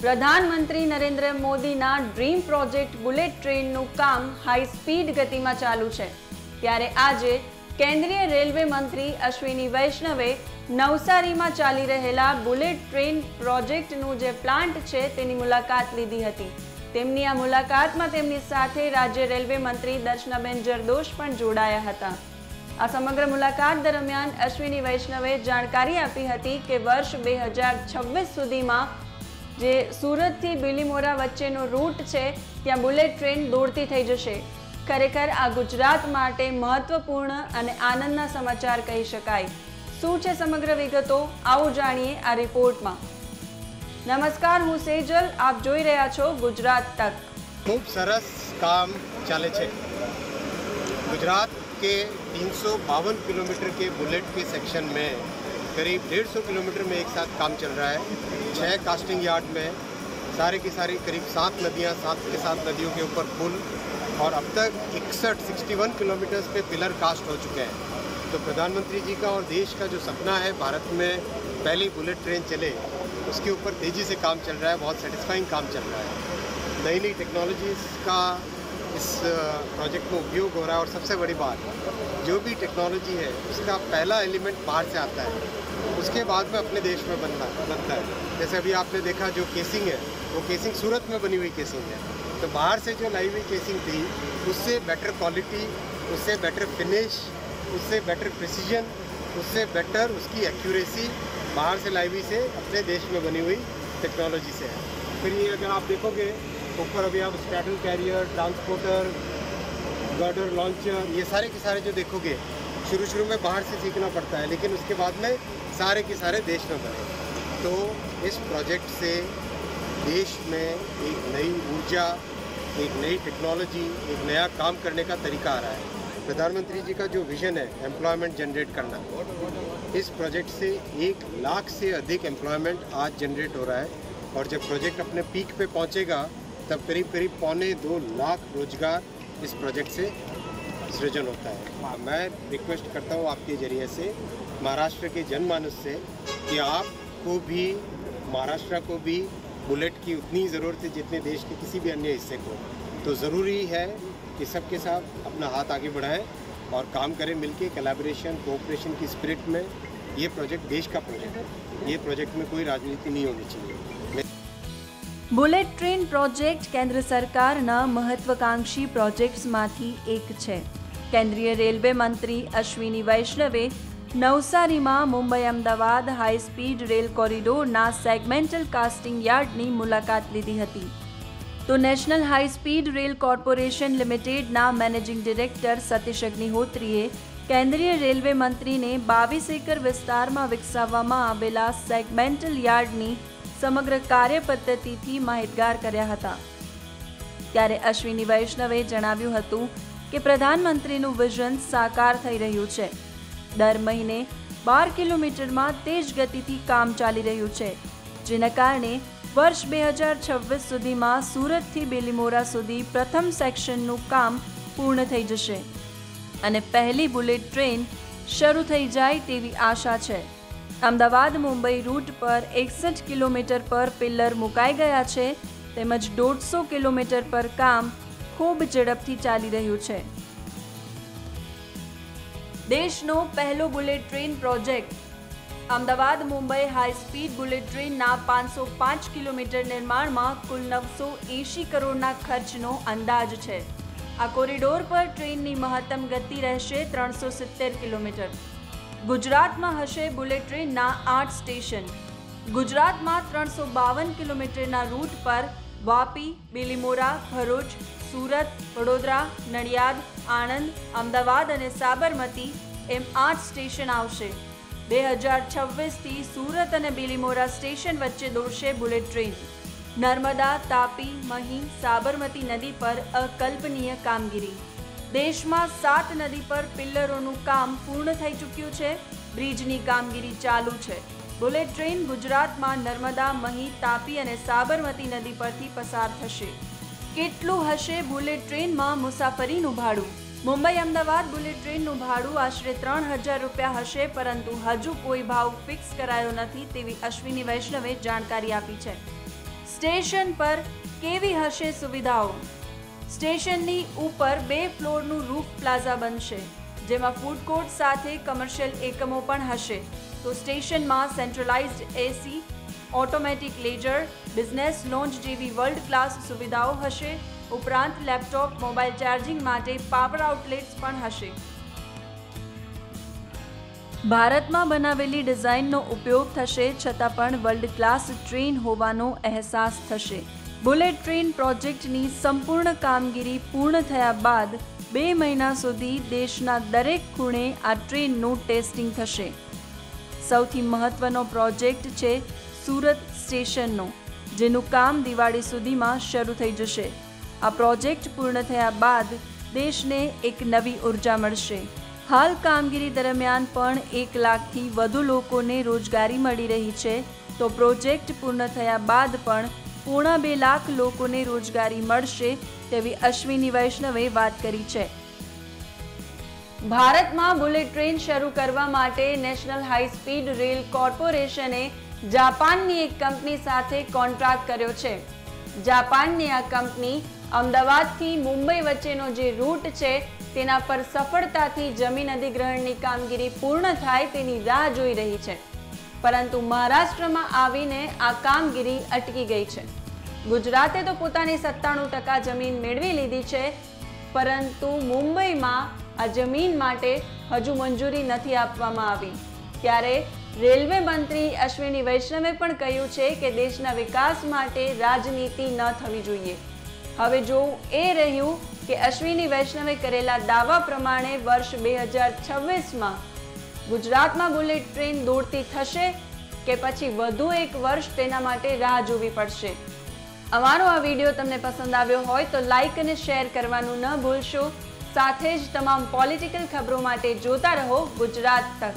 प्रधानमंत्री Narendra मोदीना dream project bullet ट्रेनનું કામ high speed ગતિમાં ચાલુ છે। ત્યારે આજે કેન્દ્રીય રેલવે મંત્રી અશ્વિની વૈષ્ણવે નવસારીમાં ચાલી રહેલા બુલેટ ટ્રેન પ્રોજેક્ટનું જે પ્લાન્ટ છે તેની મુલાકાત લીધી હતી। તેમની આ મુલાકાતમાં તેમની સાથે રાજ્ય રેલવે મંત્રી દર્શનાબેન જરદોશ પણ જોડાયા હતા। આ સમગ્ર મુલાકાત દરમિયાન અશ્વિની વૈષ્ણવે જાણકારી આપી હતી કે વર્ષ 2026 સુધીમાં જે સુરતથી બીલીમોરા વચ્ચેનો રૂટ છે ત્યાં બુલેટ ટ્રેન દોડતી થઈ જશે। ખરેખર આ ગુજરાત માટે મહત્વપૂર્ણ અને આનંદના સમાચાર કહી શકાય। શું છે સમગ્ર વિગતો આવો જાણીએ આ રિપોર્ટમાં। નમસ્કાર, હું સેજલ, આપ જોઈ રહ્યા છો ગુજરાત તક। खूब सरस काम चाले छे। गुजरात के 352 किलोमीटर के बुलेट के सेक्शन में करीब 150 किलोमीटर में एक साथ काम चल रहा है। 6 कास्टिंग यार्ड में सारे की सारी करीब 7 नदियाँ, 7 के 7 नदियों के ऊपर पुल, और अब तक 61 किलोमीटर पे पिलर कास्ट हो चुके हैं। तो प्रधानमंत्री जी का और देश का जो सपना है भारत में पहली बुलेट ट्रेन चले, उसके ऊपर तेज़ी से काम चल रहा है। बहुत सेटिस्फाइंग काम चल रहा है। नई नई टेक्नोलॉजीज़ का इस प्रोजेक्ट में उपयोग हो रहा है। और सबसे बड़ी बात, जो भी टेक्नोलॉजी है उसका पहला एलिमेंट बाहर से आता है, उसके बाद में अपने देश में बनता है। जैसे अभी आपने देखा जो केसिंग है, वो केसिंग सूरत में बनी हुई केसिंग है। तो बाहर से जो लाई हुई केसिंग थी, उससे बेटर क्वालिटी, उससे बेटर फिनिश, उससे बेटर प्रिसीजन, उससे बेटर उसकी एक्यूरेसी बाहर से लाई हुई से अपने देश में बनी हुई टेक्नोलॉजी से है। फिर ये अगर आप देखोगे ऊपर अभी आप straddle carrier, transporter, girder, launcher, ये सारे के सारे जो देखोगे शुरू में बाहर से सीखना पड़ता है, लेकिन उसके बाद में सारे के सारे देश में बने। तो इस प्रोजेक्ट से देश में एक नई ऊर्जा, एक नई टेक्नोलॉजी, एक नया काम करने का तरीका आ रहा है। प्रधानमंत्री जी का जो विज़न है एम्प्लॉयमेंट जनरेट करना, इस प्रोजेक्ट से 1 लाख से अधिक एम्प्लॉयमेंट आज जनरेट हो रहा है। और जब प्रोजेक्ट अपने पीक पे पहुंचेगा तब करीब 1.25 लाख रोजगार इस प्रोजेक्ट से सृजन होता है। मैं रिक्वेस्ट करता हूँ आपके ज़रिए से महाराष्ट्र के जनमानस से कि आपको भी, महाराष्ट्र को भी बुलेट की उतनी ज़रूरत है जितने देश के किसी भी अन्य हिस्से को। तो ज़रूरी है कि सबके साथ अपना हाथ आगे बढ़ाएं और काम करें मिलके, कोलैबोरेशन, कोऑपरेशन की स्पिरिट में। ये प्रोजेक्ट देश का प्रोजेक्ट है। ये प्रोजेक्ट में कोई राजनीति नहीं होनी चाहिए। बुलेट ट्रेन प्रोजेक्ट केंद्र सरकारना महत्वाकांक्षी प्रोजेक्ट्समांथी एक छे। केंद्रीय रेलवे मंत्री अश्विनी वैष्णवे नवसारीमां Mumbai Amdavad high speed rail कॉरिडोरना सेगमेंटल कास्टिंग यार्डनी मुलाकात लीधी हती। तो national high speed rail corporation लिमिटेडना मैनेजिंग डायरेक्टर सतीश अग्निहोत्रीए केंद्रीय रेलवे मंत्रीने 22 एकड़ विस्तारमां विकसाववामां आवेला सेगमेंटल यार्डनी समग्र कार्यपद्धतिथी माहितगार कर्या हता। त्यारे अश्विनी वैष्णवे जणाव्युं हतुं के प्रधानमंत्रीनुं विजन साकार थई रह्युं छे। दर महीने 12 किलोमीटरमां तेज गतिथी काम चाली रह्युं छे, जेना कारणे वर्ष 2026 सुधीमां सूरतथी बेलीमोरा सुधी प्रथम सेक्शननुं काम पूर्ण थई जशे अने पहली बुलेट ट्रेन शरू थई जाय तेवी आशा छे। अमदावाद मुंबई रूट पर 61 किलोमीटर पर पिलर मुकाई गया छे, तेमज 150 किलोमीटर पर काम खूब झड़पथी चाली रह्युं छे। देशनो पहलो bullet train project Amdavad Mumbai high speed bullet ट्रेनना 505 किलोमीटर निर्माणमां कुल 980 करोड़ना खर्चनो अंदाज छे। आ कोरिडोर पर ट्रेननी महत्तम गति रहेशे 370 किलोमीटर। गुजरातमां हशे बुलेट ट्रेनना 8 स्टेशन। गुजरातमां 352 किलोमीटरना रूट पर वापी, बीलीमोरा, भरूच, सूरत, वडोदरा, नडियाद, आणंद, अमदावाद अने साबरमती एम 8 स्टेशन आवशे। 2026 थी सूरत अने बीलीमोरा स्टेशन वच्चे दौड़शे बुलेट ट्रेन। नर्मदा, तापी, मही, साबरमती नदी पर अकल्पनीय कामगीरी। देश में 7 नदी पर पिल्लरों काम पूर्ण थई चूक्यु छे। ब्रिजनी कामगीरी चालू छे। बुलेट ट्रेन गुजरात में नर्मदा, मही, तापी और साबरमती नदी परथी पसार थशे। केटलुं हशे बुलेट ट्रेन में मुसाफरीनुं भाडुं? मुंबई अमदावाद बुलेट ट्रेननुं भाडुं आशरे 3000 रूपिया हशे, परंतु हजू कोई भाव फिक्स करायो नथी तेवी अश्विनी वैष्णवे जानकारी आपी छे। સ્ટેશન પર કેવી હશે સુવિધાઓ? સ્ટેશનની ઉપર 2 ફ્લોરનું રૂફ પ્લાઝા બનશે, જેમાં ફૂડ કોર્ટ સાથે કમર્શિયલ એકમો પણ હશે. તો સ્ટેશનમાં સેન્ટ્રલાઇઝ્ડ એસી, ઓટોમેટિક લેજર, બિઝનેસ લોન્જ જેવી વર્લ્ડ ક્લાસ સુવિધાઓ હશે. ઉપરાંત લેપટોપ, મોબાઈલ ચાર્જિંગ માટે પાવર આઉટલેટ્સ પણ હશે. ભારતમાં બનાવેલી ડિઝાઇનનો ઉપયોગ થશે, છતાં પણ વર્લ્ડ ક્લાસ ટ્રેન હોવાનો અહેસાસ થશે. બુલેટ ટ્રેન પ્રોજેક્ટની સંપૂર્ણ કામગીરી પૂર્ણ થયા બાદ 2 મહિના સુધી દેશના દરેક ખૂણે આ ટ્રેનનું ટેસ્ટિંગ થશે. સૌથી મહત્વનો પ્રોજેક્ટ છે સુરત સ્ટેશનનો, જેનું કામ દિવાળી સુધીમાં શરૂ થઈ જશે. આ પ્રોજેક્ટ પૂર્ણ થયા બાદ દેશને એક નવી ઉર્જા મળશે. હાલ કામગીરી દરમિયાન પણ 1 લાખથી વધુ લોકોને રોજગારી મળી રહી છે. તો પ્રોજેક્ટ પૂર્ણ થયા બાદ પણ 2.5 લાખ લોકોને રોજગારી મળશે તેવી અશ્વિની વૈષ્ણવે વાત કરી છે. ભારતમાં બુલેટ ટ્રેન શરૂ કરવા માટે નેશનલ હાઈ સ્પીડ રેલ કોર્પોરેશને જાપાનની એક કંપની સાથે કોન્ટ્રાક્ટ કર્યો છે. જાપાનની આ કંપની અમદાવાદથી મુંબઈ વચ્ચેનો જે રૂટ છે તેના પર સફળતાથી જમીન અધિગ્રહણની કામગીરી પૂર્ણ થાય તેની રાહ જોઈ રહી છે. પરંતુ મહારાષ્ટ્રમાં આવીને આ કામગીરી અટકી ગઈ છે. ગુજરાતે તો પોતાની 97% જમીન મેળવી લીધી છે, પરંતુ મુંબઈમાં આ જમીન માટે હજુ મંજૂરી નથી આપવામાં આવી. ત્યારે રેલવે મંત્રી અશ્વિની વૈષ્ણવે પણ કહ્યું છે કે દેશના વિકાસ માટે રાજનીતિ ન થવી જોઈએ. હવે જોવું એ રહ્યું કે અશ્વિની વૈષ્ણવે કરેલા દાવા પ્રમાણે વર્ષ 2026માં ગુજરાતમાં બુલેટ ટ્રેન દોડતી થશે કે પછી વધુ 1 વર્ષ તેના માટે રાહ જોવી પડશે. અમારો આ વિડીયો તમને પસંદ આવ્યો હોય તો લાઈક અને શેર કરવાનું ન ભૂલશો. સાથે જ તમામ પોલિટિકલ ખબરો માટે જોતા રહો ગુજરાત તક.